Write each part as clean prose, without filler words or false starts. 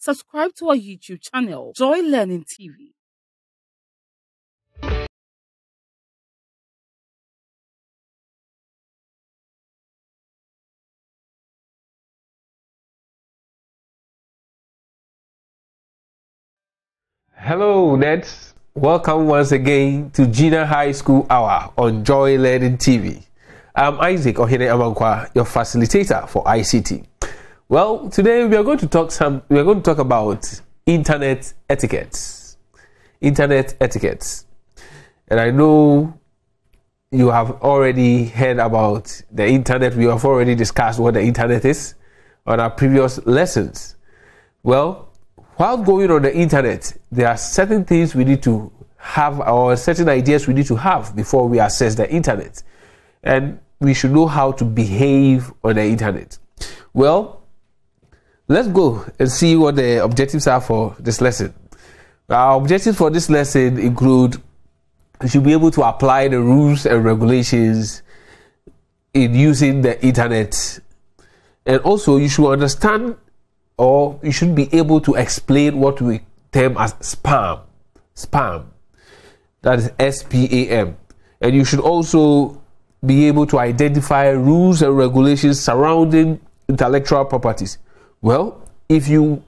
Subscribe to our YouTube channel, Joy Learning TV. Hello, nerds. Welcome once again to Junior High School Hour on Joy Learning TV. I'm Isaac Ohene Amankwa, your facilitator for ICT. Well, today we are going to talk about internet etiquettes. Internet etiquettes. And I know you have already heard about the internet. We have already discussed what the internet is on our previous lessons. Well, while going on the internet, there are certain things we need to have, or certain ideas we need to have before we access the internet. And we should know how to behave on the internet. Well, let's go and see what the objectives are for this lesson. Our objectives for this lesson include you should be able to apply the rules and regulations in using the internet. And also you should understand, or you should be able to explain what we term as spam. Spam. That is S-P-A-M. And you should also be able to identify rules and regulations surrounding intellectual properties. Well, if you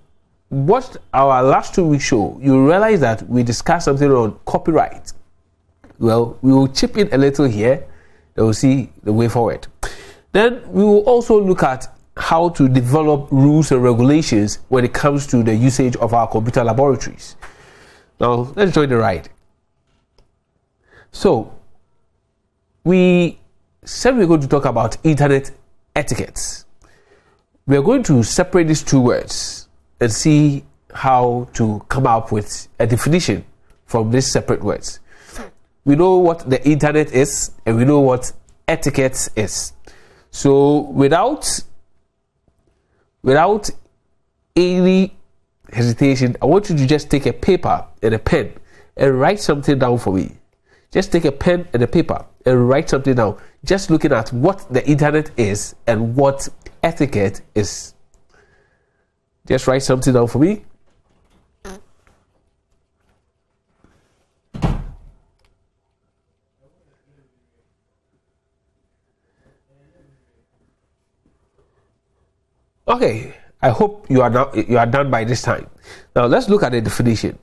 watched our last 2 week show, you realize that we discussed something on copyright. Well, we will chip in a little here, and we'll see the way forward. Then we will also look at how to develop rules and regulations when it comes to the usage of our computer laboratories. Now, let's join the ride. So, we said we're going to talk about internet etiquettes. We're going to separate these two words and see how to come up with a definition from these separate words. We know what the internet is, and we know what etiquette is. So, without any hesitation, I want you to just take a paper and a pen and write something down for me. Just take a pen and a paper and write something down. Just looking at what the internet is and what etiquette is. Just write something down for me. Okay, I hope you are done by this time. Now let's look at the definition.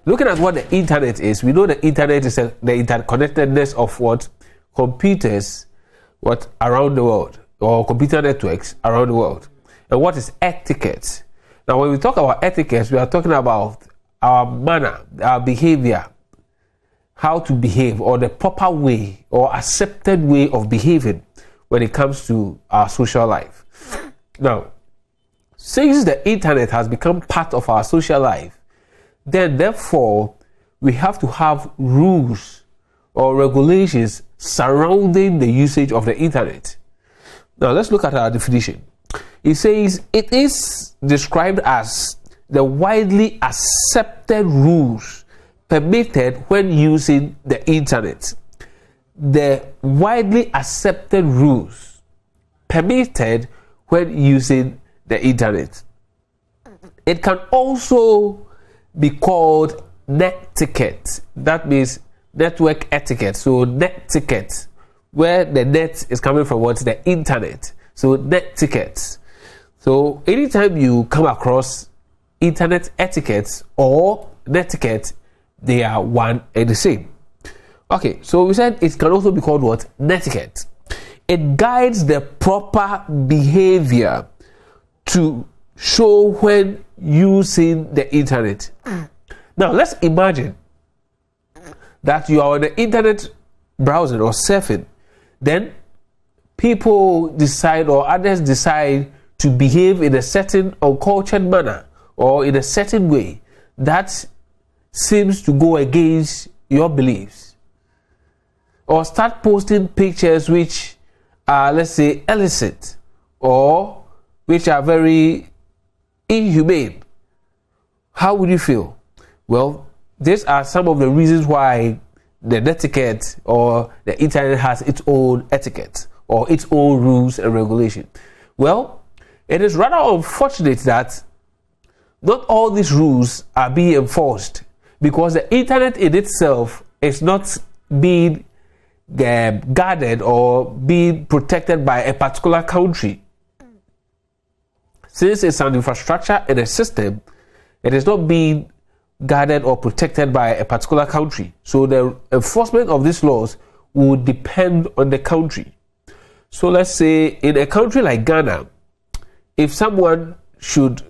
Looking at what the internet is, we know the internet is the interconnectedness of what computers around the world, or computer networks around the world. And what is etiquette? Now when we talk about etiquette, we are talking about our manner, our behavior, how to behave, or the proper way or accepted way of behaving when it comes to our social life. Now, since the internet has become part of our social life, then therefore we have to have rules or regulations surrounding the usage of the internet. Now let's look at our definition. It says it is described as the widely accepted rules permitted when using the internet. The widely accepted rules permitted when using the internet. It can also be called netiquette. That means network etiquette. So netiquette, where the net is coming from, what's the internet. So netiquette. So anytime you come across internet etiquette or netiquette, they are one and the same. Okay, so we said it can also be called what? Netiquette. It guides the proper behavior to show when using the internet. Now let's imagine that you are on the internet browsing or surfing. Then people decide, or others decide, to behave in a certain uncultured manner or in a certain way that seems to go against your beliefs, or start posting pictures which are, let's say, illicit or which are very inhumane. How would you feel? Well, these are some of the reasons why the etiquette or the internet has its own etiquette or its own rules and regulations. Well, it is rather unfortunate that not all these rules are being enforced because the internet in itself is not being guarded or being protected by a particular country. Since it's an infrastructure and a system, it is not being guarded or protected by a particular country. So the enforcement of these laws will depend on the country. So let's say in a country like Ghana, if someone should,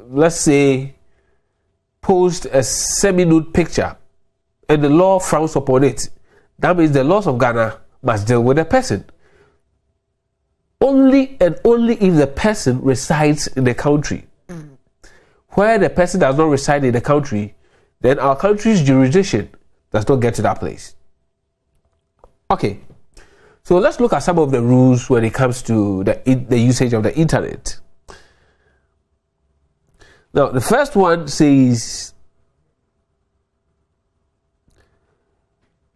let's say, post a semi-nude picture and the law frowns upon it, that means the laws of Ghana must deal with the person. Only and only if the person resides in the country. Where the person does not reside in the country, then our country's jurisdiction does not get to that place. Okay, so let's look at some of the rules when it comes to the usage of the internet. Now, the first one says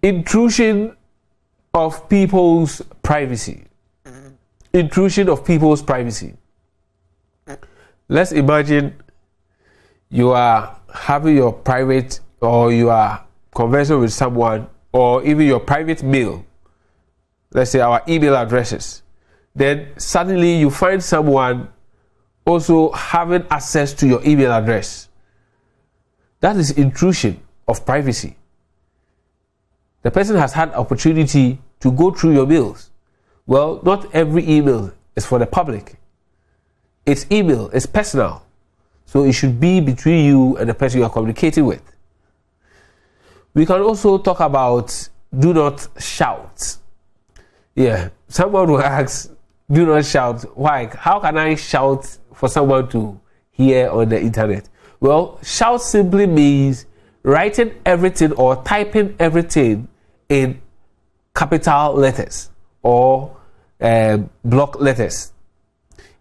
intrusion of people's privacy. Intrusion of people's privacy. Let's imagine you are having your private, or you are conversing with someone, or even your private mail. Let's say our email addresses. Then suddenly you find someone also having access to your email address. That is intrusion of privacy. The person has had opportunity to go through your mails. Well, not every email is for the public. It's email, it's personal. So it should be between you and the person you are communicating with. We can also talk about do not shout. Yeah, someone will ask, do not shout. Why? How can I shout for someone to hear on the internet? Well, shout simply means writing everything or typing everything in capital letters or block letters.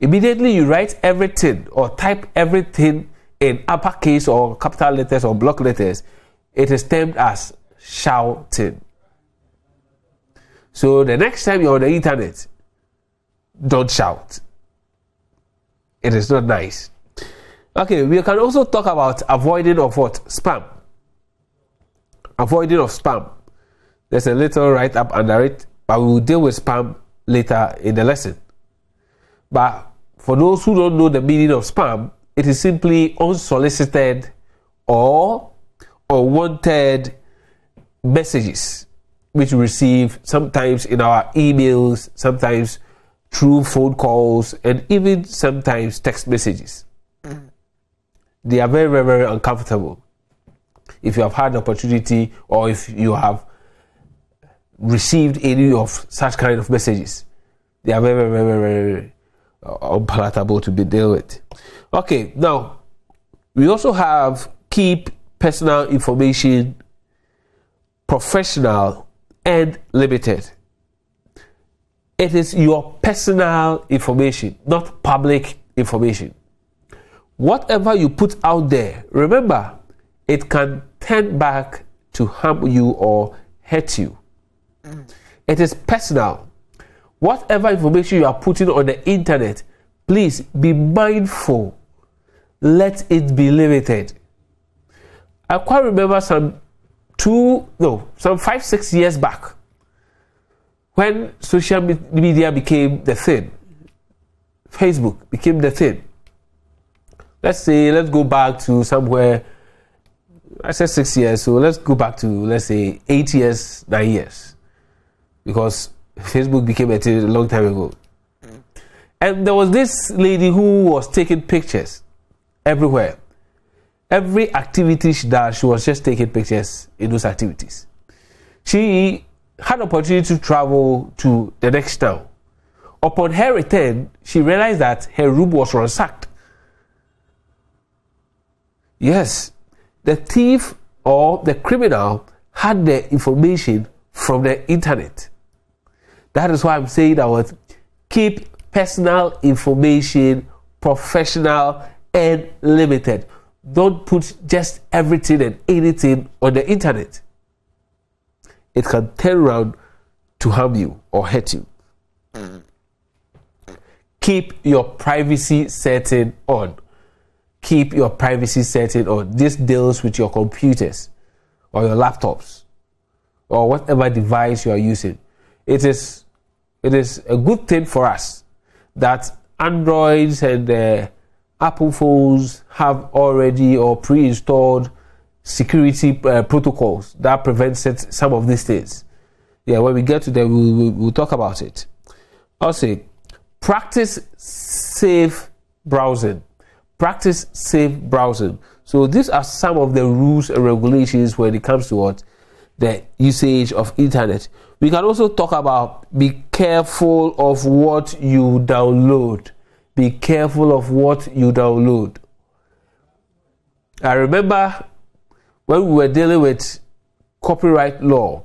Immediately you write everything or type everything in uppercase or capital letters or block letters, it is termed as shouting. So the next time you're on the internet, don't shout. It is not nice. Okay, we can also talk about avoiding of what? Spam. Avoiding of spam. There's a little write-up under it, but we will deal with spam later in the lesson. But for those who don't know the meaning of spam, it is simply unsolicited or unwanted messages which we receive sometimes in our emails, sometimes through phone calls, and even sometimes text messages. They are very, very, very uncomfortable. If you have had the opportunity or if you have received any of such kind of messages, they are very, very, very, very unpalatable to be dealt with. Okay, now we also have keep personal information professional and limited. It is your personal information, not public information. Whatever you put out there, remember, it can turn back to harm you or hurt you. It is personal. Whatever information you are putting on the internet, please be mindful. Let it be limited. I quite remember some 5-6 years back, when social media became the thing, Facebook became the thing. Let's go back to somewhere, I said 6 years, so let's go back to, let's say, 8 years, 9 years. Because Facebook became a thing a long time ago. And there was this lady who was taking pictures everywhere. Every activity she does, she was just taking pictures in those activities. She had opportunity to travel to the next town. Upon her return, she realized that her room was ransacked. Yes, the thief or the criminal had the information from the internet. That is why I'm saying that keep personal information professional and limited. Don't put just everything and anything on the internet. It can turn around to harm you or hurt you. Keep your privacy setting on. keep your privacy setting on. This deals with your computers or your laptops or whatever device you are using. It is a good thing for us that Androids and Apple phones have already or pre-installed security protocols that prevent some of these things. Yeah, when we get to them, we'll talk about it. Also, practice safe browsing. Practice safe browsing. So these are some of the rules and regulations when it comes to what the usage of internet. We can also talk about be careful of what you download. Be careful of what you download. I remember when we were dealing with copyright law,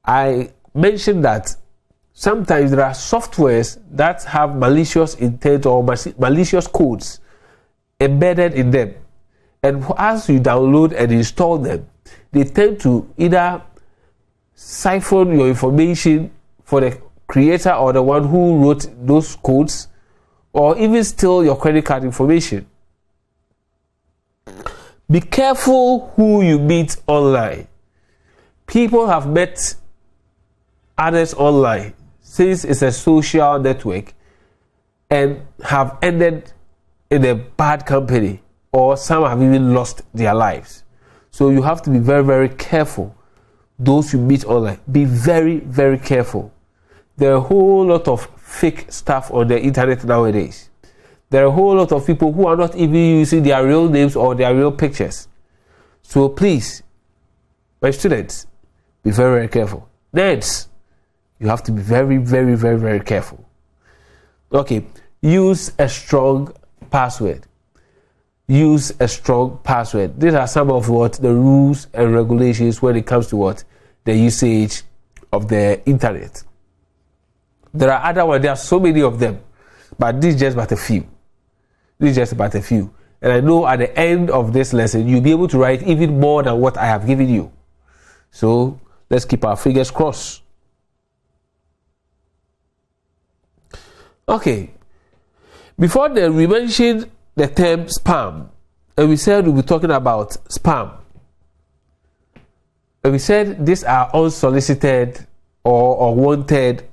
I mentioned that sometimes there are softwares that have malicious intent or malicious codes embedded in them. And as you download and install them, they tend to either siphon your information for the creator or the one who wrote those codes, or even steal your credit card information. Be careful who you meet online. People have met others online since it's a social network and have ended in a bad company, or some have even lost their lives. So you have to be very, very careful. Those you meet online, be very, very careful. There are a whole lot of fake stuff on the internet nowadays. There are a whole lot of people who are not even using their real names or their real pictures. So please, my students, be very, very careful. Nerds, you have to be very, very, very, very careful. Okay, use a strong password. Use a strong password. These are some of what the rules and regulations when it comes to what the usage of the internet. There are other ones. There are so many of them, but this is just but a few. This is just about a few. And I know at the end of this lesson, you'll be able to write even more than what I have given you. So let's keep our fingers crossed. Okay. Before then, we mentioned the term spam, and we said we'll be talking about spam. And we said these are unsolicited or unwanted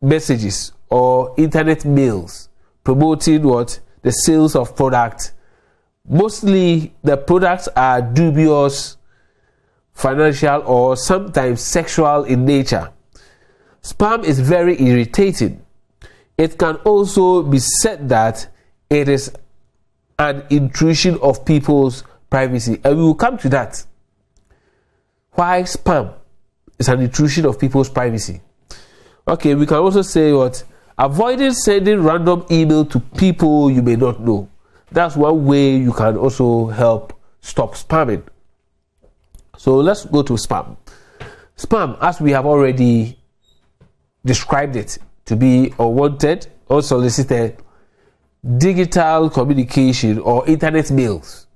messages or internet mails promoting what? The sales of products. Mostly the products are dubious, financial, or sometimes sexual in nature. Spam is very irritating. It can also be said that it is an intrusion of people's privacy, and we will come to that. Why spam is an intrusion of people's privacy. Okay, we can also say what? Avoiding sending random email to people you may not know. That's one way you can also help stop spamming. So let's go to spam. Spam, as we have already described it, to be unwanted, unsolicited, digital communication or internet mails.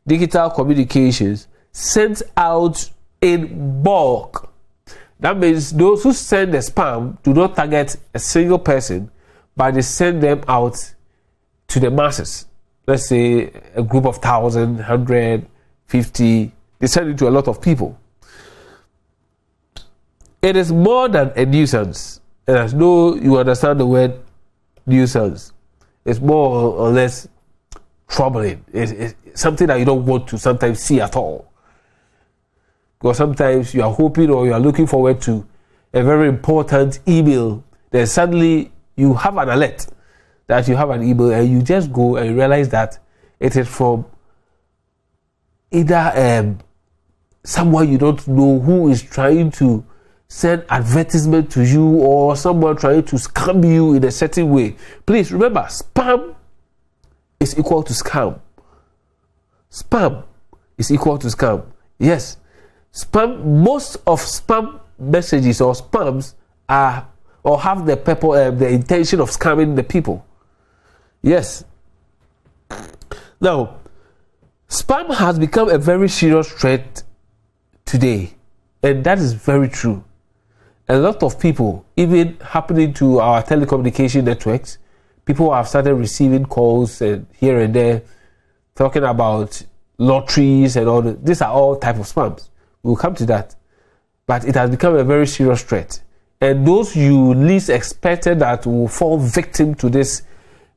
Digital communications sent out in bulk. That means those who send the spam do not target a single person, but they send them out to the masses. Let's say a group of 1,000, 100, 50. They send it to a lot of people. It is more than a nuisance. And as though you understand the word nuisance, it's more or less troubling. It's something that you don't want to sometimes see at all. Because sometimes you are hoping or you are looking forward to a very important email. Then suddenly you have an alert that you have an email, and you just go and realize that it is from either someone you don't know who is trying to send advertisement to you, or someone trying to scam you in a certain way. Please remember, spam is equal to scam. Spam is equal to scam. Yes. Spam, most of spam messages or spams are or have the purpose, the intention of scamming the people. Yes. Now, spam has become a very serious threat today, and that is very true. A lot of people, even happening to our telecommunication networks, people have started receiving calls and here and there talking about lotteries and all that. These are all type of spams. We'll come to that. But it has become a very serious threat. And those you least expected that will fall victim to this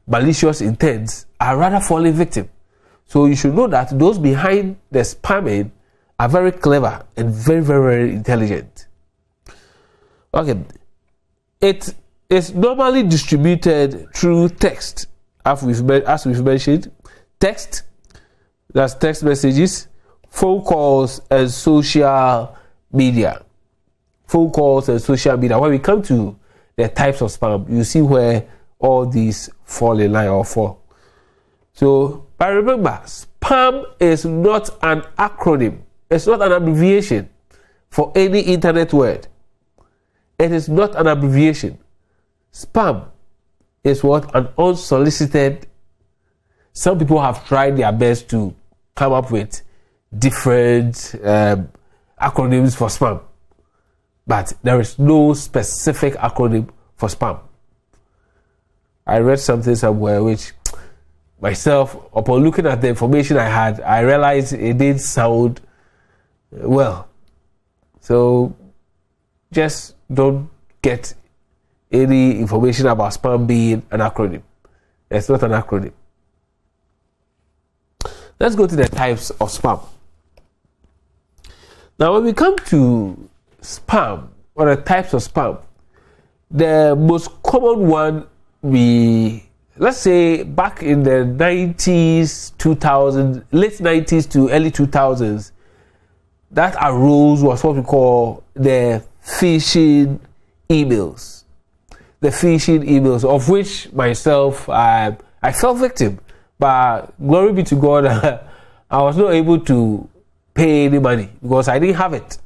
malicious intent are rather falling victim. So you should know that those behind the spamming are very clever and very, very, very intelligent. Okay. It is normally distributed through text, as we've mentioned. Text, that's text messages, phone calls, and social media. Phone calls and social media. When we come to the types of spam, you see where all these fall in line or fall. So, but remember, spam is not an acronym. It's not an abbreviation for any internet word. It is not an abbreviation. Spam is what? An unsolicited. Some people have tried their best to come up with different acronyms for spam. But there is no specific acronym for spam. I read something somewhere which myself, upon looking at the information I had, I realized it didn't sound well. So just don't get any information about spam being an acronym. It's not an acronym. Let's go to the types of spam. Now, when we come to spam, or the types of spam, the most common one, let's say back in the 90s, 2000s, late 90s to early 2000s, that arose was what we call the phishing emails. The phishing emails, of which myself, I fell victim. But glory be to God, I was not able to pay any money because I didn't have it.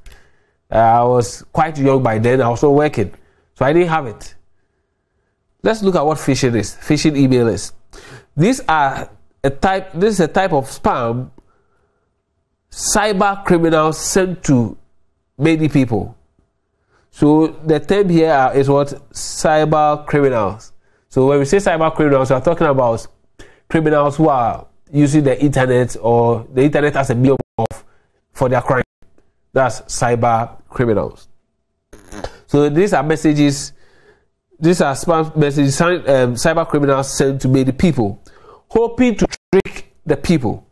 I was quite young by then. I was not working, so I didn't have it. Let's look at what phishing is. Phishing email is. This is a type of spam cyber criminals sent to many people. So the term here is what? Cyber criminals. So when we say cyber criminals, we are talking about criminals who are using the internet or the internet as a medium for their crime. That's cyber criminals. So these are messages. These are spam messages cyber criminals send to many people, hoping to trick the people.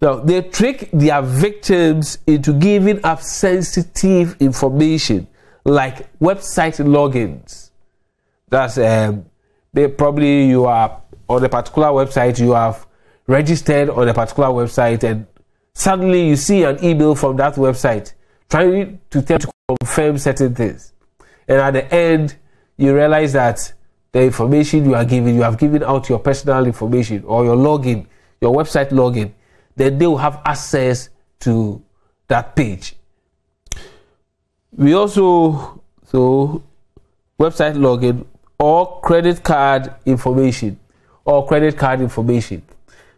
Now, they trick their victims into giving up sensitive information like website logins. That's you are on a particular website, you have registered on a particular website, and suddenly you see an email from that website trying to tell you to confirm certain things. And at the end, you realize that the information you have given out your personal information or your login, your website login, then they will have access to that page. We also, website login or credit card information.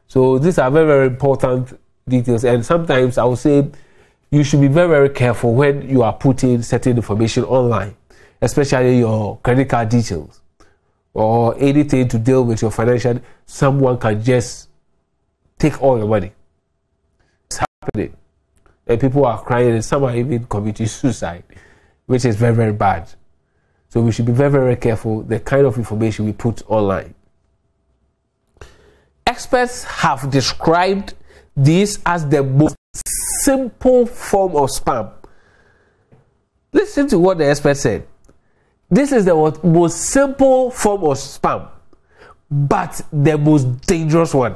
So these are very, very important details. And sometimes I would say you should be very, very careful when you are putting certain information online, especially your credit card details or anything to deal with your financial. Someone can just take all your money. It's happening. And people are crying and some are even committing suicide, which is very, very bad. So we should be very, very careful the kind of information we put online. Experts have described this as the most simple form of spam. Listen to what the expert said. This is the most simple form of spam, but the most dangerous one.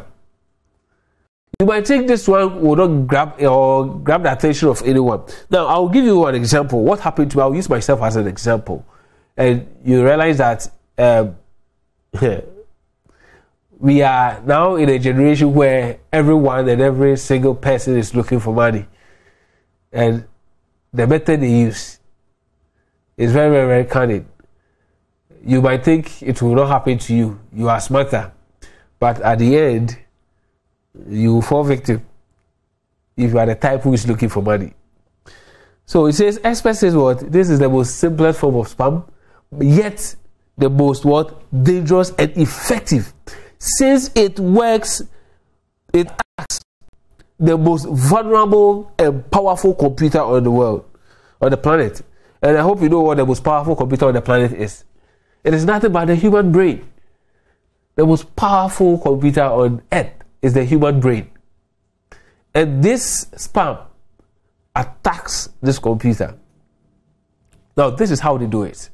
You might think this one will not grab the attention of anyone. Now, I'll give you an example. What happened to me? I'll use myself as an example. And you realize that we are now in a generation where everyone and every single person is looking for money. And the method they use is very, very, very cunning. You might think it will not happen to you. You are smarter. But at the end, you will fall victim if you are the type who is looking for money. So it says, expert says what? This is the most simplest form of spam, yet the most dangerous and effective, since it acts the most vulnerable and powerful computer on the planet. And I hope you know what the most powerful computer on the planet is. It is nothing but the human brain. The most powerful computer on earth is the human brain. And this spam attacks this computer. Now, this is how they do it.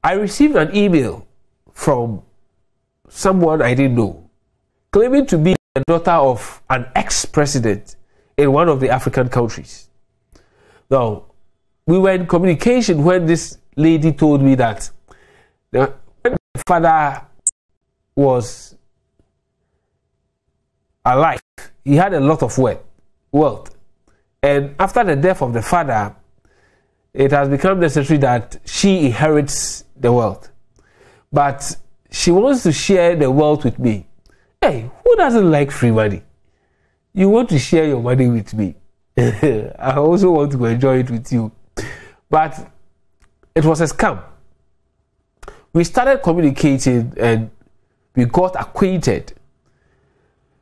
I received an email from someone I didn't know, claiming to be the daughter of an ex-president in one of the African countries. Now, we were in communication when this lady told me that when the father was alive, he had a lot of wealth. And after the death of the father, it has become necessary that she inherits the wealth. But she wants to share the wealth with me. Hey, who doesn't like free money? You want to share your money with me. I also want to enjoy it with you. But it was a scam. We started communicating and we got acquainted.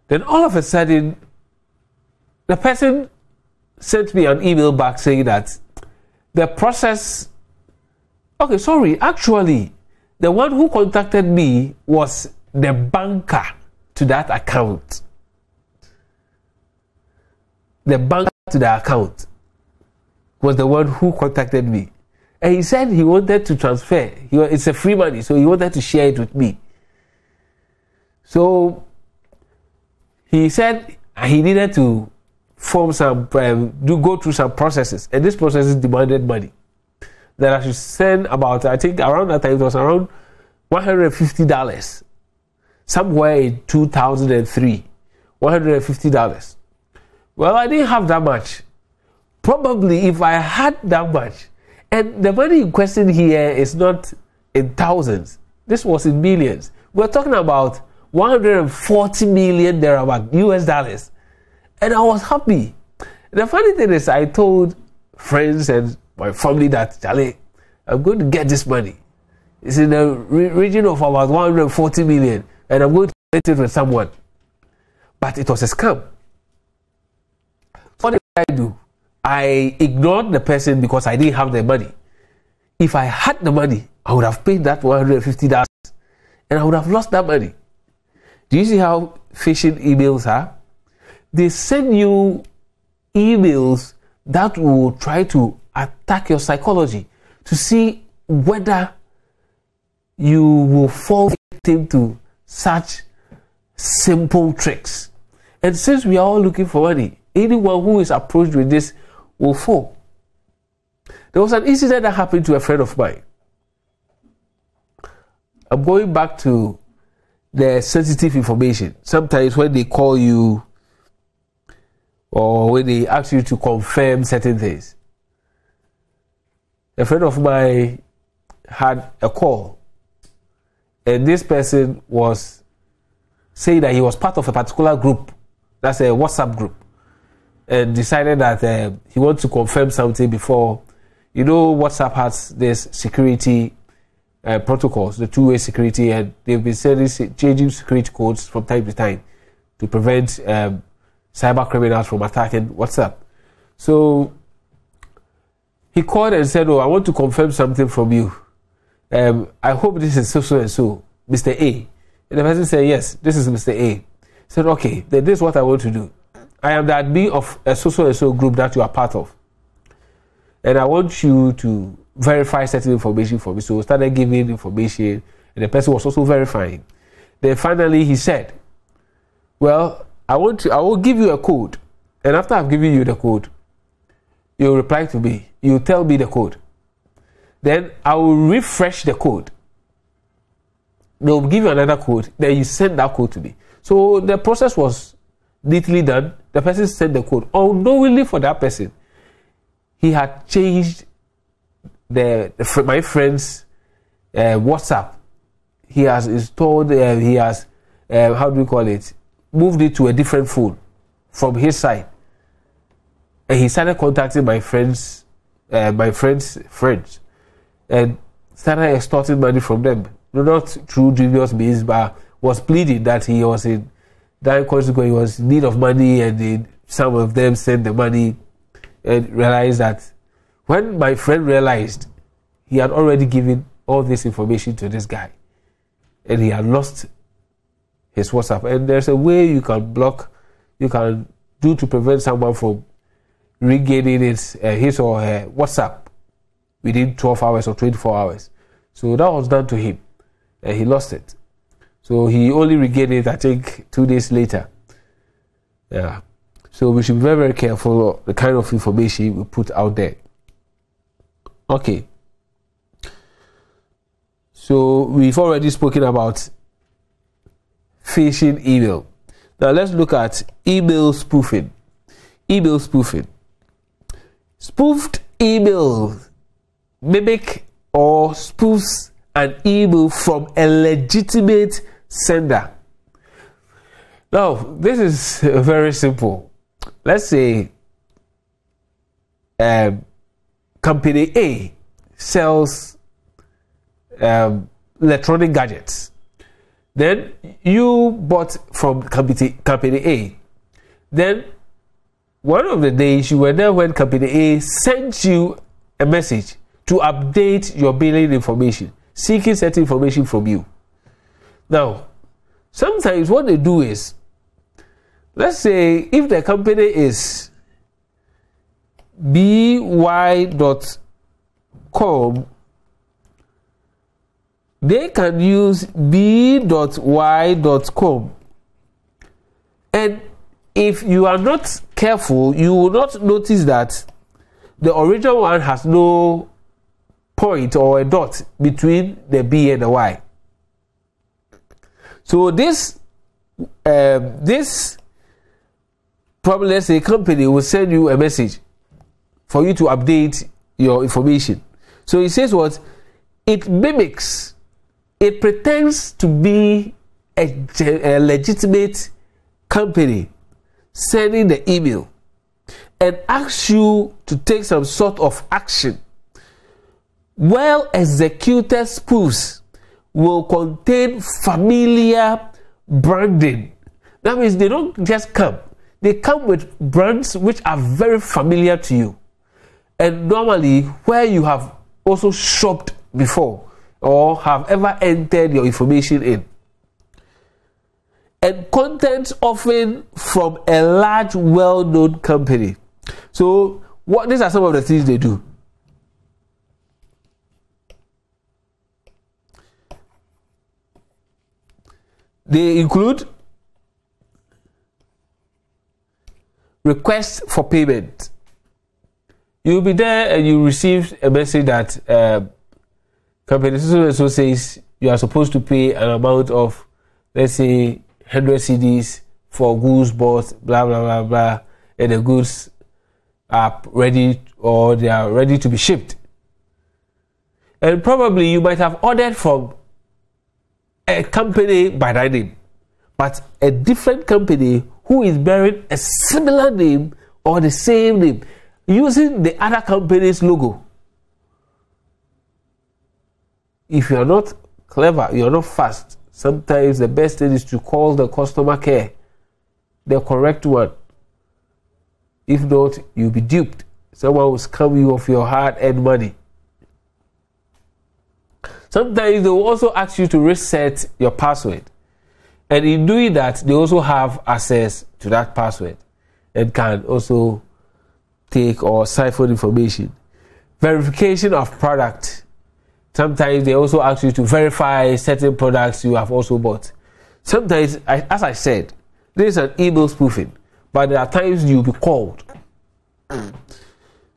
Then all of a sudden, the person sent me an email back saying that the process... Okay, sorry, actually, the one who contacted me was the banker to that account. The banker to the account was the one who contacted me. And he said he wanted to transfer. It's a free money, so he wanted to share it with me. So he said he needed to go through some processes, and these processes demanded money. That I should send about, I think around that time it was around $150, somewhere in 2003, $150. Well, I didn't have that much. Probably if I had that much, and the money in question here is not in thousands, this was in millions. We're talking about 140 million thereabout US dollars. And I was happy. The funny thing is, I told friends and my family that, Charlie, I'm going to get this money. It's in the region of about 140 million, and I'm going to get it with someone. But it was a scam. What did I do? I ignored the person because I didn't have the money. If I had the money, I would have paid that $150, and I would have lost that money. Do you see how phishing emails are? They send you emails that will try to attack your psychology to see whether you will fall victim to such simple tricks. And since we are all looking for money, anyone who is approached with this will fall. There was an incident that happened to a friend of mine. I'm going back to the sensitive information. Sometimes when they call you or when they ask you to confirm certain things. A friend of mine had a call, and this person was saying that he was part of a particular group, that's a WhatsApp group, and decided that he wants to confirm something before. You know, WhatsApp has this security protocols, the two-way security, and they've been changing security codes from time to time to prevent cyber criminals from attacking WhatsApp. So he called and said, "Oh, I want to confirm something from you. I hope this is so and so, Mr. A." And the person said, "Yes, this is Mr. A." He said, "Okay, then this is what I want to do. I am the admin of a so and so group that you are part of, and I want you to verify certain information for me." So we started giving information, and the person was also verifying. Then finally he said, "Well, I will give you a code, and after I've given you the code, you'll reply to me. You tell me the code. Then I will refresh the code. They'll give you another code. Then you send that code to me." So the process was neatly done. The person sent the code. Unknowingly for that person, he had changed my friend's WhatsApp. He has installed. He has how do we call it? Moved it to a different phone from his side, and he started contacting my friends' friends. And started extorting money from them. Not through dubious means, but was pleading that he was in that consequence, he was in need of money, and some of them sent the money, and realized that when my friend realized he had already given all this information to this guy, and he had lost his WhatsApp. And there's a way you can do to prevent someone from regaining his or her WhatsApp within 12 hours or 24 hours. So that was done to him, and he lost it. So he only regained it, I think, 2 days later. Yeah. So we should be very, very careful of the kind of information we put out there. Okay. So we've already spoken about phishing email. Now let's look at email spoofing. Email spoofing. Spoofed email mimic or spoofs an email from a legitimate sender. Now, this is very simple. Let's say company A sells electronic gadgets. Then you bought from company A. Then one of the days you were there when company A sent you a message to update your billing information, seeking certain information from you. Now, sometimes what they do is, let's say if the company is by.com, they can use b.y.com, and if you are not careful, you will not notice that the original one has no point or a dot between the B and the Y. So this probably, let's say, company will send you a message for you to update your information. So it says what? It mimics, it pretends to be a legitimate company sending the email and asks you to take some sort of action. Well executed spoofs will contain familiar branding. That means they don't just come, they come with brands which are very familiar to you, and normally where you have also shopped before or have ever entered your information in. And content often from a large, well-known company. So these are some of the things they do. They include requests for payment. You'll be there and you receive a message that company so says you are supposed to pay an amount of, let's say, 100 CDs for goods bought, blah blah blah blah, and the goods are ready, or they are ready to be shipped. And probably you might have ordered from a company by that name, but a different company who is bearing a similar name or the same name, using the other company's logo. If you are not clever, you are not fast, sometimes the best thing is to call the customer care, the correct one. If not, you'll be duped. Someone will scam you of your hard-earned money. Sometimes they will also ask you to reset your password. And in doing that, they also have access to that password and can also take or siphon information. Verification of product. Sometimes they also ask you to verify certain products you have also bought. Sometimes, as I said, this is an email spoofing, but there are times you'll be called.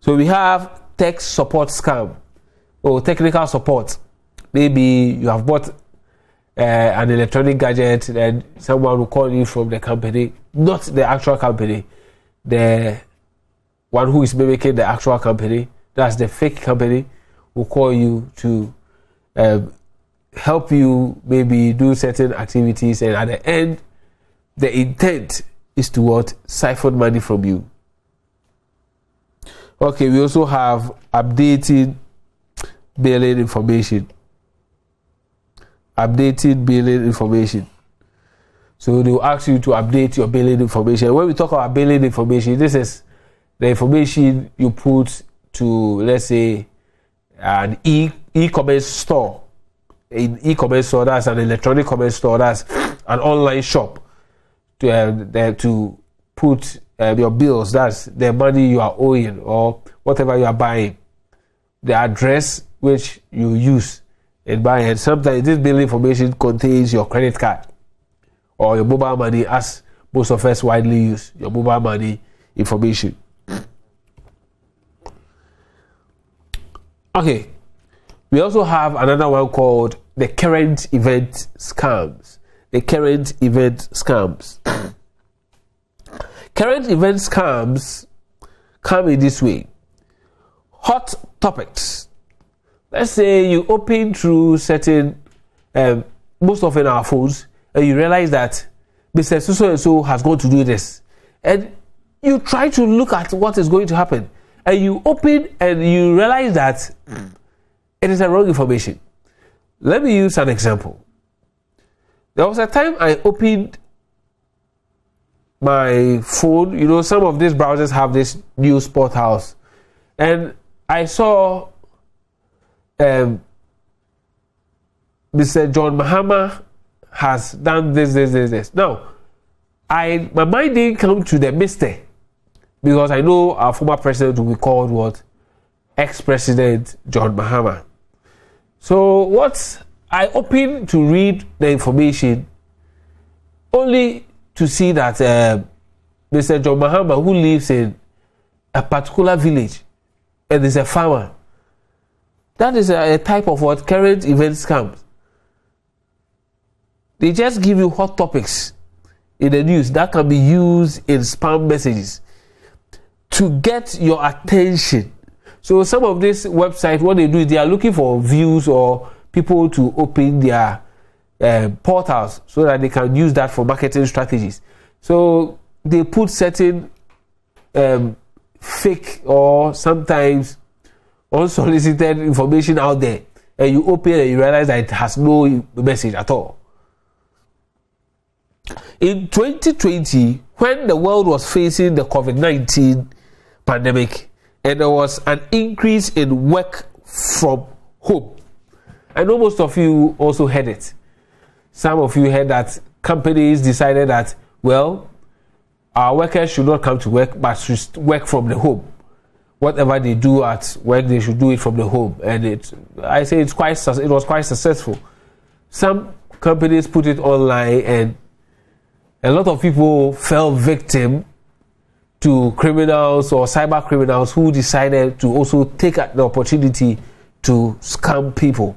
So we have tech support scam or technical support. Maybe you have bought an electronic gadget and someone will call you from the company, not the actual company, the one who is mimicking the actual company, that's the fake company, will call you to help you maybe do certain activities, and at the end, the intent is to what? Siphon money from you. Okay, we also have updating billing information. Updating billing information. So they will ask you to update your billing information. When we talk about billing information, this is the information you put to, let's say, an e-commerce store. An e-commerce store, that's an electronic commerce store, that's an online shop. To put your bills, that's the money you are owing or whatever you are buying. The address which you use in buying. And sometimes this billing information contains your credit card or your mobile money, as most of us widely use your mobile money information. Okay, we also have another one called the current event scams. The current event scams. Current event scams come in this way. Hot topics. Let's say you open through certain, most often our phones, and you realize that Mr. So and so has gone to do this, and you try to look at what is going to happen, and you open and you realize that it is a wrong information. Let me use an example. There was a time I opened my phone. You know, some of these browsers have this news portals, and I saw Mr. John Mahama has done this. Now, my mind didn't come to the Mr. because I know our former president will be called what? Ex-President John Mahama. So what I opened to read the information only to see that Mr. John Mahama, who lives in a particular village and is a farmer, that is a type of what? Current event scams. They just give you hot topics in the news that can be used in spam messages to get your attention. So some of these websites, what they do is they are looking for views or people to open their portals so that they can use that for marketing strategies. So they put certain fake or sometimes unsolicited information out there, and you open and you realize that it has no message at all. In 2020, when the world was facing the COVID-19 pandemic and there was an increase in work from home, I know most of you also heard it. Some of you heard that companies decided that, well, our workers should not come to work but should work from the home. Whatever they do at work, they should do it from the home. And I say it was quite successful. Some companies put it online, and a lot of people fell victim to criminals or cyber criminals who decided to also take the opportunity to scam people.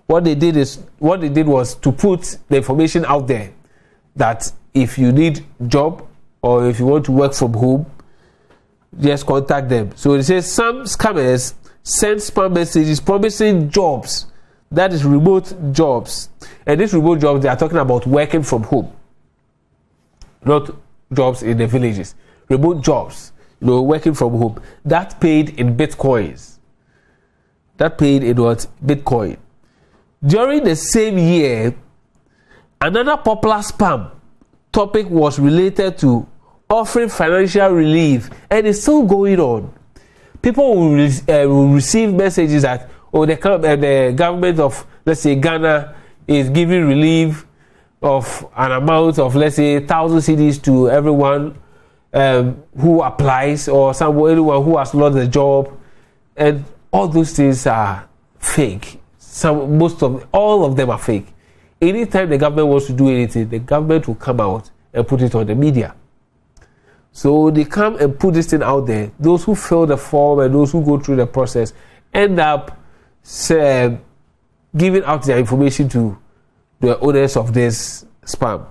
What they did was to put the information out there that if you need a job or if you want to work from home, just contact them. So it says some scammers send spam messages promising jobs, that is remote jobs. And these remote jobs, they are talking about working from home, not jobs in the villages. Remote jobs, working from home. That paid in bitcoins. That paid in what? Bitcoin. During the same year, another popular spam topic was related to offering financial relief, and it's still going on. People will receive messages that, the government of, let's say, Ghana is giving relief of an amount of, let's say, 1,000 cedis to everyone who applies, or anyone who has lost a job, and all those things are fake. All of them are fake. Anytime the government wants to do anything, the government will come out and put it on the media. So they come and put this thing out there. Those who fill the form and those who go through the process end up giving out their information to the owners of this spam.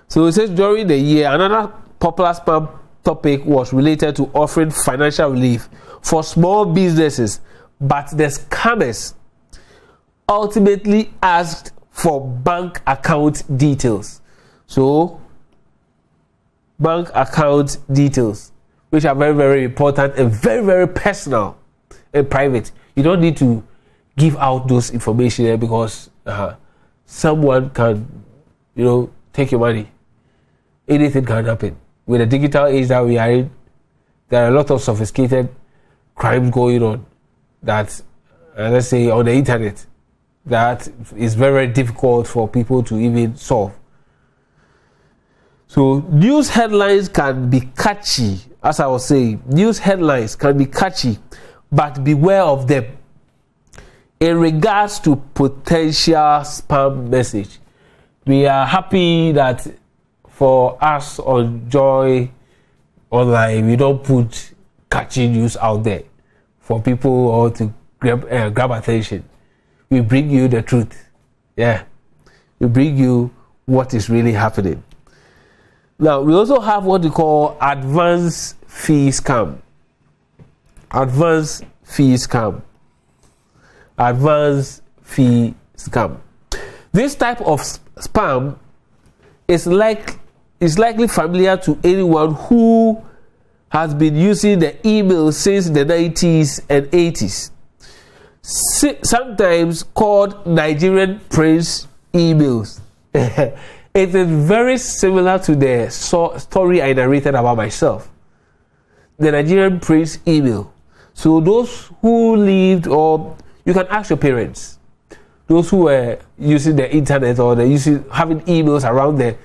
So it says during the year, another popular spam topic was related to offering financial relief for small businesses, but the scammers ultimately asked for bank account details. So bank account details, which are very, very important and very, very personal. private. You don't need to give out those information because someone can, take your money. Anything can happen. With the digital age that we are in, there are a lot of sophisticated crimes going on that, let's say, on the internet, that is very, very difficult for people to even solve. So news headlines can be catchy. As I was saying, news headlines can be catchy, but beware of them. In regards to potential spam message, we are happy that for us on Joy Online, we don't put catchy news out there for people or to grab attention. We bring you the truth. Yeah. We bring you what is really happening. Now, we also have what we call advance fee scam. Advance fee scam. Advance fee scam. This type of spam is likely familiar to anyone who has been using the email since the 90s and 80s. Sometimes called Nigerian Prince emails. It is very similar to the story I narrated about myself. The Nigerian Prince email. So those who lived, or you can ask your parents, those who were using the internet or having emails around the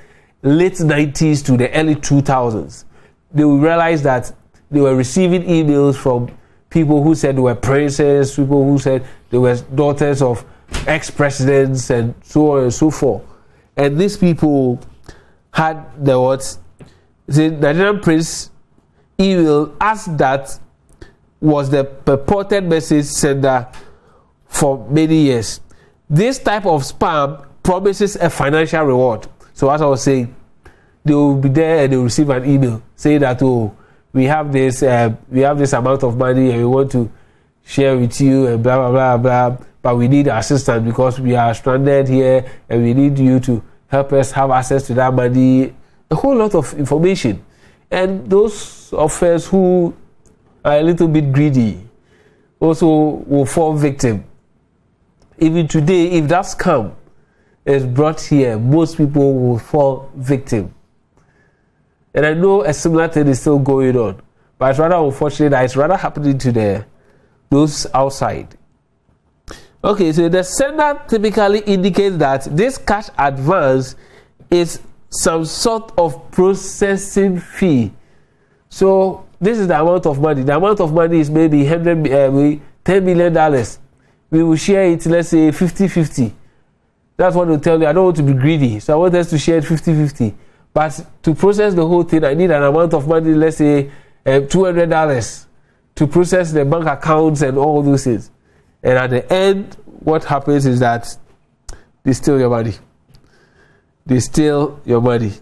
late 90s to the early 2000s, they will realize that they were receiving emails from people who said they were princes, people who said they were daughters of ex-presidents, and so on and so forth. And these people had the Nigerian Prince email as that was the purported message sender for many years. This type of spam promises a financial reward. So as I was saying, they will be there and they will receive an email saying that, we have this amount of money and we want to share with you and blah blah blah blah, but we need assistance because we are stranded here and we need you to help us have access to that money. A whole lot of information. And those of us who are a little bit greedy also will fall victim. Even today, if that scam is brought here, most people will fall victim. And I know a similar thing is still going on, but it's rather unfortunate that it's rather happening to those outside. Okay, so the sender typically indicates that this cash advance is some sort of processing fee. So this is the amount of money. The amount of money is maybe $10 million. We will share it, let's say 50-50. That's what they'll tell you. I don't want to be greedy, so I want us to share it 50-50. But to process the whole thing, I need an amount of money, let's say $200, to process the bank accounts and all those things. And at the end, what happens is that they steal your money. They steal your money.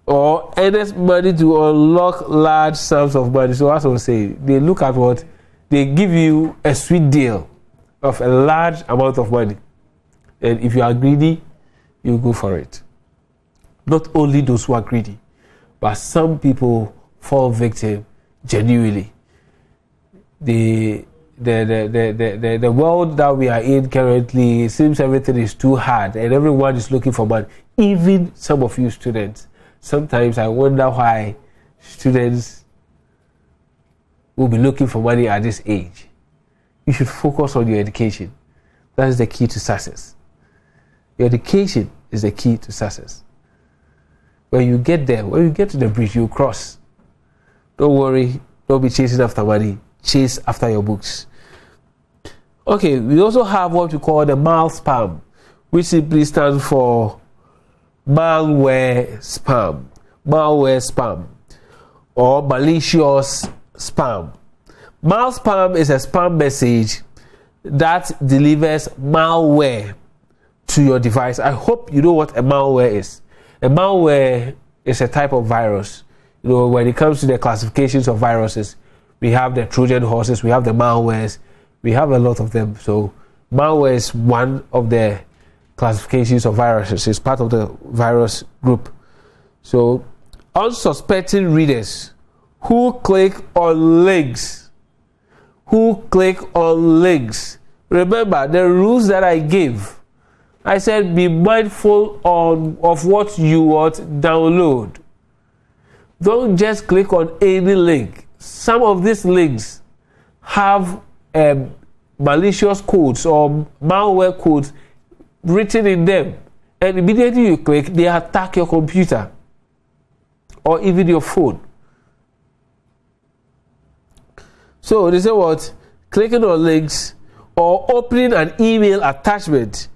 Or earnest money to unlock large sums of money. So as I was saying, they look at what? They give you a sweet deal of a large amount of money. And if you are greedy, you go for it. Not only those who are greedy, but some people fall victim genuinely. The world that we are in currently, it seems everything is too hard and everyone is looking for money. Even some of you students. Sometimes I wonder why students will be looking for money at this age. You should focus on your education. That is the key to success. Your education is the key to success. When you get there, when you get to the bridge, you cross. Don't worry, don't be chasing after money. Chase after your books. Okay, we also have what we call the Malware Spam, which simply stands for Malware Spam. Malware Spam or malicious spam. Malware Spam is a spam message that delivers malware to your device. I hope you know what a malware is. A malware is a type of virus. When it comes to the classifications of viruses, we have the Trojan horses, we have the malwares, we have a lot of them. So malware is one of the classifications of viruses. It's part of the virus group. So unsuspecting readers who click on links who click on links. Remember the rules that I gave. I said be mindful of what you want download. Don't just click on any link. Some of these links have malicious codes or malware codes written in them, and immediately you click, they attack your computer or even your phone. So they say what? Clicking on links or opening an email attachment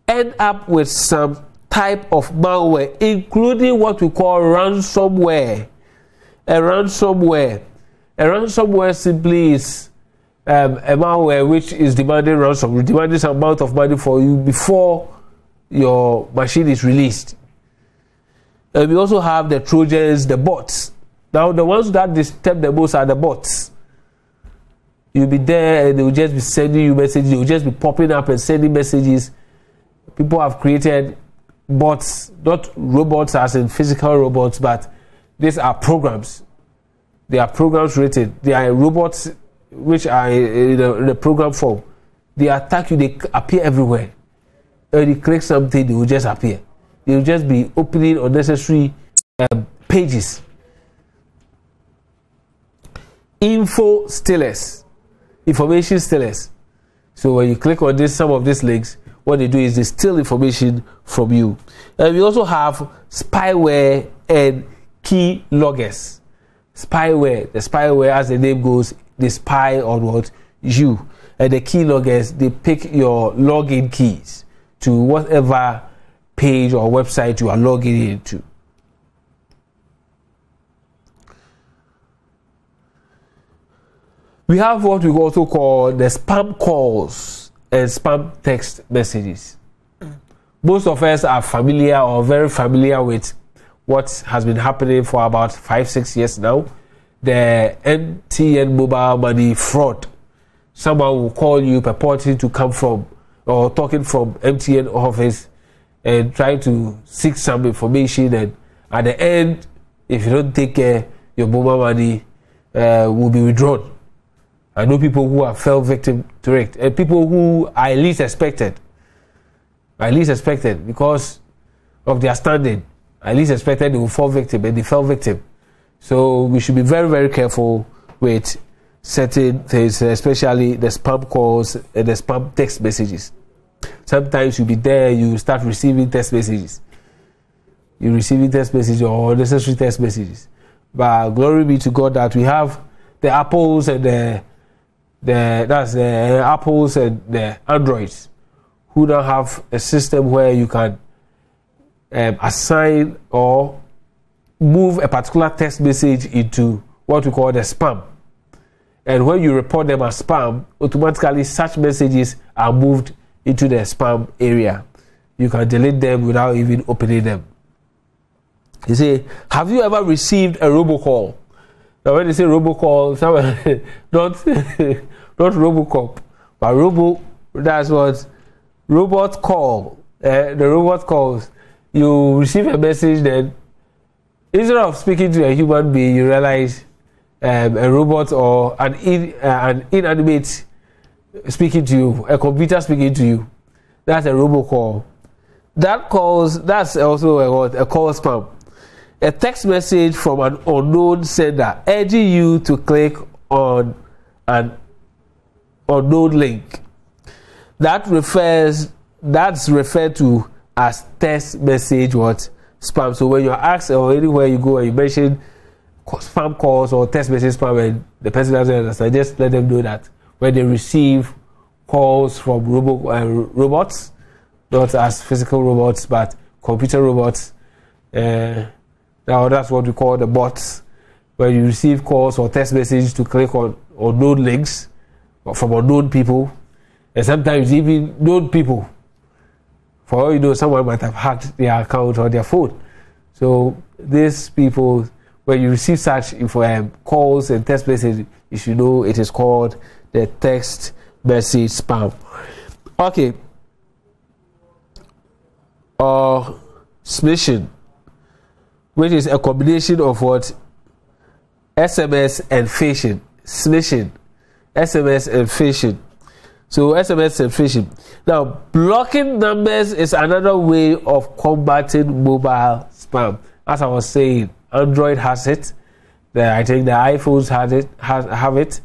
end up with some type of malware, including what we call ransomware. A ransomware simply is a malware which is demanding some amount of money for you before your machine is released. And we also have the Trojans, the bots. Now the ones that disturb the most are the bots. You'll be there and they will just be sending you messages. They will just be popping up and sending messages. People have created bots, not robots as in physical robots, but these are programs. They are programs written. They are robots which are in the program form. They attack you. They appear everywhere. And you click something, they will just appear. They will just be opening unnecessary pages. Information stealers. So when you click on some of these links, what they do is they steal information from you. And we also have spyware and key loggers. Spyware, the spyware, as the name goes, they spy on what? You. And the key loggers, they pick your login keys to whatever page or website you are logging into. We have what we also call the spam calls and spam text messages. Most of us are familiar or very familiar with what has been happening for about 5-6 years now. The MTN mobile money fraud. Someone will call you purporting to come from or talking from MTN office and try to seek some information, and at the end, if you don't take care, your mobile money will be withdrawn. I know people who have fell victim to it, and people who are least expected because of their standing. At least expected they will fall victim, and they fell victim. So we should be very, very careful with certain things, especially the spam calls and the spam text messages. Sometimes you'll be there, you start receiving text messages. You're receiving text messages or unnecessary text messages. But glory be to God that we have the Apples and the Apples and the Androids who now have a system where you can assign or move a particular text message into what we call the spam. And when you report them as spam, automatically such messages are moved into the spam area. You can delete them without even opening them. You say, have you ever received a robocall? Now when they say robocall, not Robocop, but that's what robot call. The robot calls. You receive a message, then instead of speaking to a human being, you realize a robot or an inanimate speaking to you, a computer speaking to you. That's a robocall. That's also a call spam. A text message from an unknown sender urging you to click on an unknown link. That's referred to as text message spam. So when you're asked or anywhere you go and you mention spam calls or text message spam and the person doesn't understand, just let them know that when they receive calls from robots, not as physical robots but computer robots, now that's what we call the bots. When you receive calls or text messages to click on unknown links from unknown people, and sometimes even known people. For all you know, someone might have hacked their account or their phone. So these people, when you receive such calls and text messages, you should know it is called the text message spam. Okay. Smishing, which is a combination of what? SMS and phishing. Smishing SMS and phishing. So SMS and phishing. Now, blocking numbers is another way of combating mobile spam. As I was saying, Android has it. I think the iPhones have it.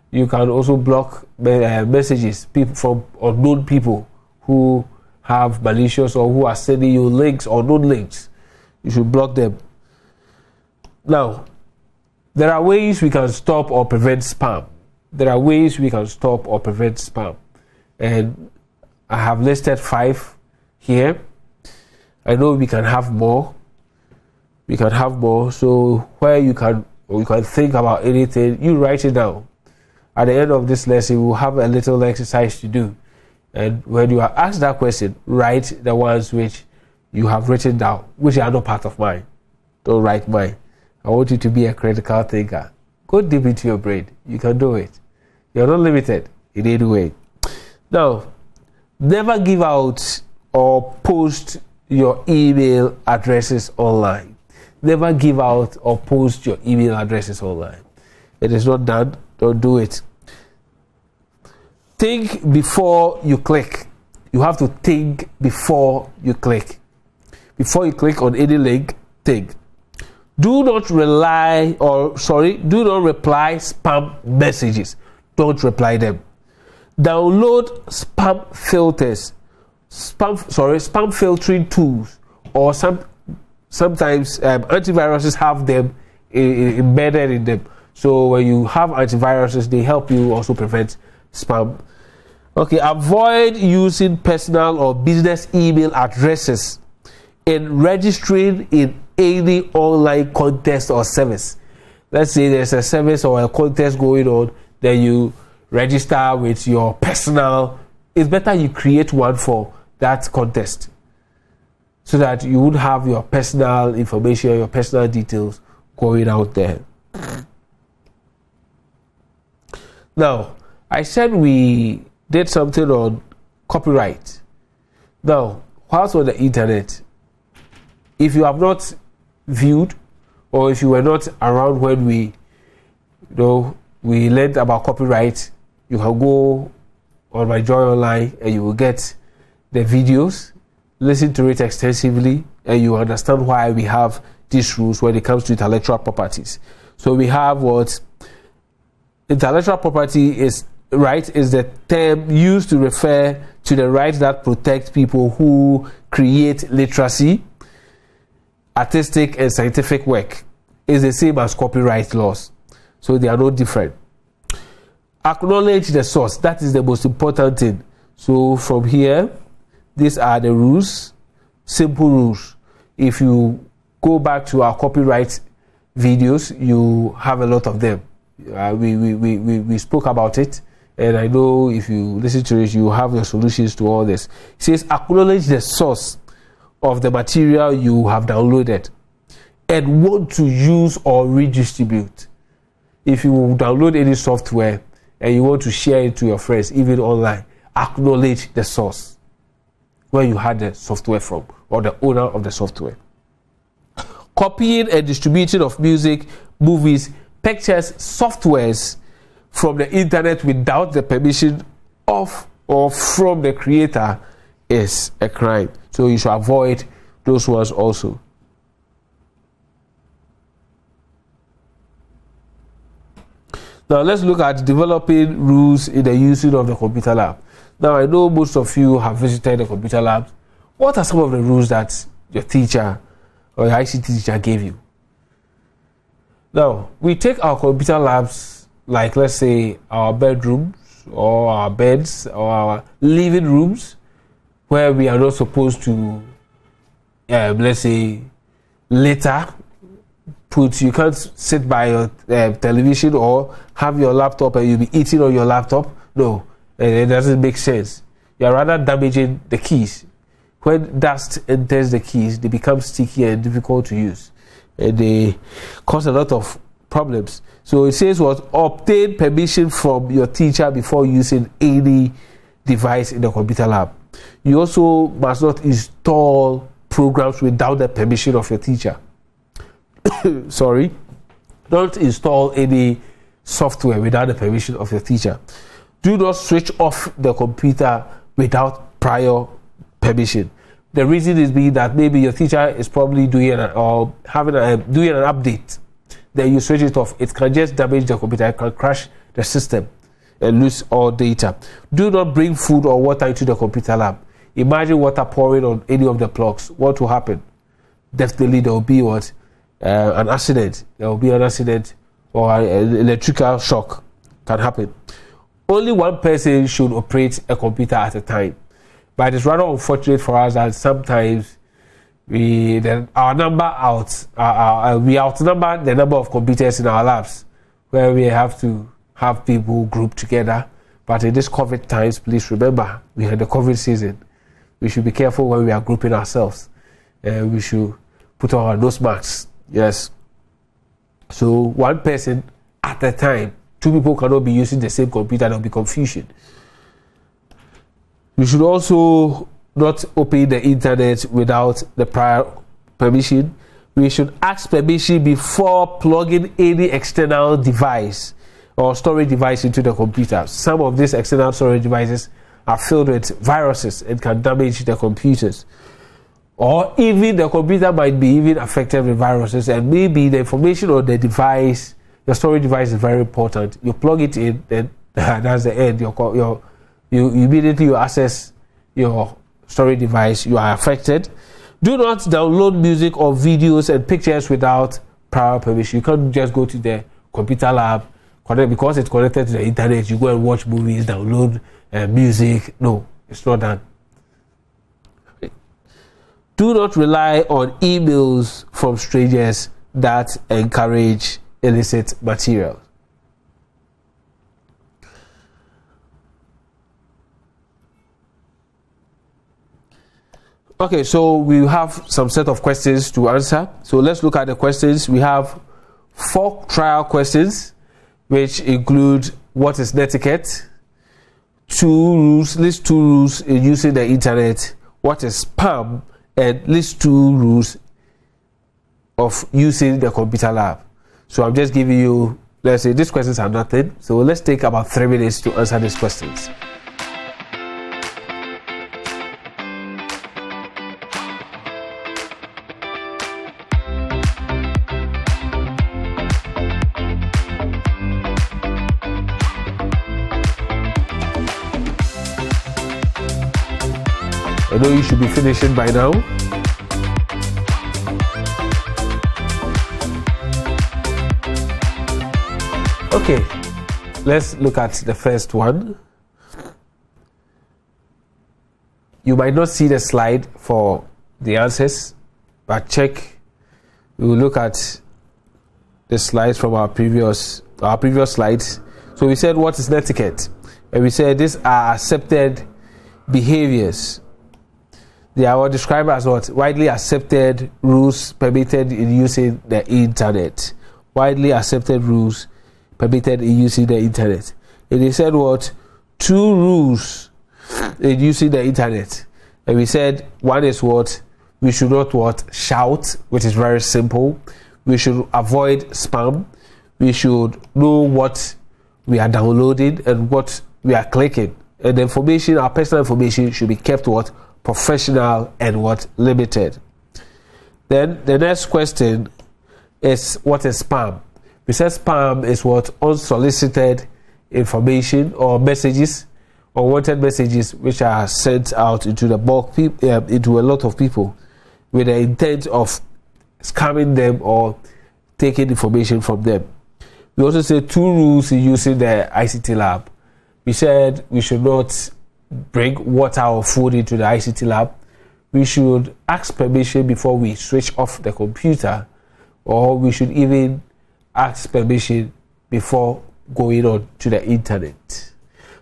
You can also block messages from unknown people who have malicious or who are sending you links or unknown links. You should block them. Now, there are ways we can stop or prevent spam. There are ways we can stop or prevent spam. And I have listed 5 here. I know we can have more. We can have more. So where you can think about anything, you write it down. At the end of this lesson, we'll have a little exercise to do. And when you are asked that question, write the ones which you have written down, which are not part of mine. Don't write mine. I want you to be a critical thinker. Go deep into your brain. You can do it. You're not limited in any way. Now, never give out or post your email addresses online. Never give out or post your email addresses online. It is not done. Don't do it. Think before you click. You have to think before you click. Before you click on any link, think. Do not reply spam messages. Don't reply them. Download spam filters, spam filtering tools, or sometimes antiviruses have them embedded in them. So when you have antiviruses, they help you also prevent spam. Okay, avoid using personal or business email addresses in registering in any online contest or service. Let's say there's a service or a contest going on, then you register with your personal. It's better you create one for that contest so that you would have your personal information, your personal details going out there. Now, I said we did something on copyright. Now, whilst on the internet, if you have not viewed or if you were not around when we learned about copyright, you can go on my Joy Online and you will get the videos, listen to it extensively, and you understand why we have these rules when it comes to intellectual properties. So we have what intellectual property is. Right is the term used to refer to the rights that protect people who create literacy, artistic and scientific work. It's the same as copyright laws, so they are no different. Acknowledge the source. That is the most important thing. So from here, these are the rules, simple rules. If you go back to our copyright videos, you have a lot of them. We spoke about it. And I know if you listen to it, you have your solutions to all this. It says, acknowledge the source of the material you have downloaded and want to use or redistribute. If you download any software and you want to share it to your friends, even online, acknowledge the source, where you had the software from, or the owner of the software. Copying and distributing of music, movies, pictures, softwares from the internet without the permission of or from the creator is a crime. So you should avoid those ones also. Now let's look at developing rules in the using of the computer lab. Now I know most of you have visited the computer lab. What are some of the rules that your teacher or your ICT teacher gave you? Now we take our computer labs, like let's say our bedrooms or our beds or our living rooms, where we are not supposed to, let's say, litter. You can't sit by your television or have your laptop and you'll be eating on your laptop. No, it doesn't make sense. You're rather damaging the keys. When dust enters the keys, they become sticky and difficult to use, and they cause a lot of problems. So it says what? Obtain permission from your teacher before using any device in the computer lab. You also must not install programs without the permission of your teacher. Sorry. Don't install any software without the permission of your teacher. Do not switch off the computer without prior permission. The reason is being that maybe your teacher is probably doing an update. Then you switch it off. It can just damage the computer. It can crash the system and lose all data. Do not bring food or water into the computer lab. Imagine water pouring on any of the plugs. What will happen? Definitely there will be an accident. There will be an accident or an electrical shock can happen. Only one person should operate a computer at a time. But it's rather unfortunate for us that sometimes we outnumber the number of computers in our labs, where we have to have people grouped together. But in this COVID times, please remember, we had the COVID season. We should be careful when we are grouping ourselves. We should put on our nose masks. Yes. So one person at a time. Two people cannot be using the same computer. There will be confusion. You should also not open the internet without the prior permission. We should ask permission before plugging any external device or storage device into the computer. Some of these external storage devices are filled with viruses and can damage the computers. Or even the computer might be even affected with viruses, and maybe the information on the device, the storage device, is very important. You plug it in, then that's the end. You immediately access your storage device, you are affected. Do not download music or videos and pictures without prior permission. You can't just go to the computer lab, because it's connected to the internet. You go and watch movies, download music. No, it's not done. Do not rely on emails from strangers that encourage illicit material. Okay, so we have some set of questions to answer. So let's look at the questions. We have 4 trial questions, which include what is etiquette, 2 rules, list 2 rules in using the internet, what is spam, and list 2 rules of using the computer lab. So I'm just giving you, let's say these questions are nothing. So let's take about 3 minutes to answer these questions. I know you should be finishing by now. Okay, let's look at the first one. You might not see the slide for the answers, but check. We will look at the slides from our previous slides. So we said, what is etiquette? And we said these are accepted behaviors. They are described as what? Widely accepted rules permitted in using the internet. Widely accepted rules permitted in using the internet. And they said what? 2 rules in using the internet. And we said one is what? We should not what? Shout, which is very simple. We should avoid spam. We should know what we are downloading and what we are clicking. And the information, our personal information, should be kept what? Professional and what? Limited. Then the next question is, what is spam? We said spam is what? Unsolicited information or messages, unwanted messages, which are sent out into the bulk into a lot of people with the intent of scamming them or taking information from them. We also said 2 rules in using the ICT lab. We said we should not bring water or food into the ICT lab. We should ask permission before we switch off the computer, or we should even ask permission before going on to the internet.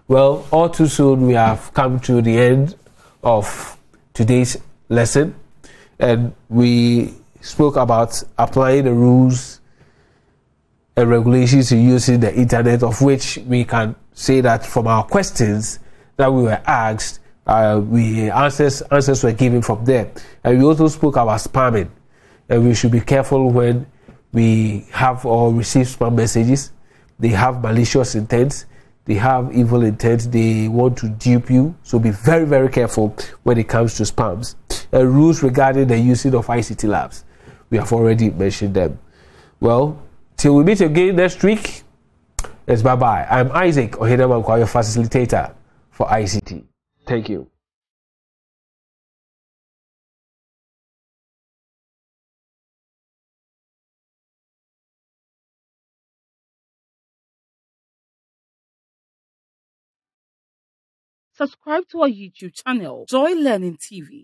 Well, all too soon we have come to the end of today's lesson, and we spoke about applying the rules and regulations in using the internet, of which we can say that from our questions that we were asked, answers were given from there. And we also spoke about spamming, and we should be careful when we have or receive spam messages. They have malicious intent. They have evil intent. They want to dupe you. So be very, very careful when it comes to spams. Rules regarding the using of ICT labs. We have already mentioned them. Well, till we meet again next week, it's bye-bye. I'm Isaac Ohedemankwa, your facilitator for ICT. Thank you. Subscribe to our YouTube channel, Joy Learning TV.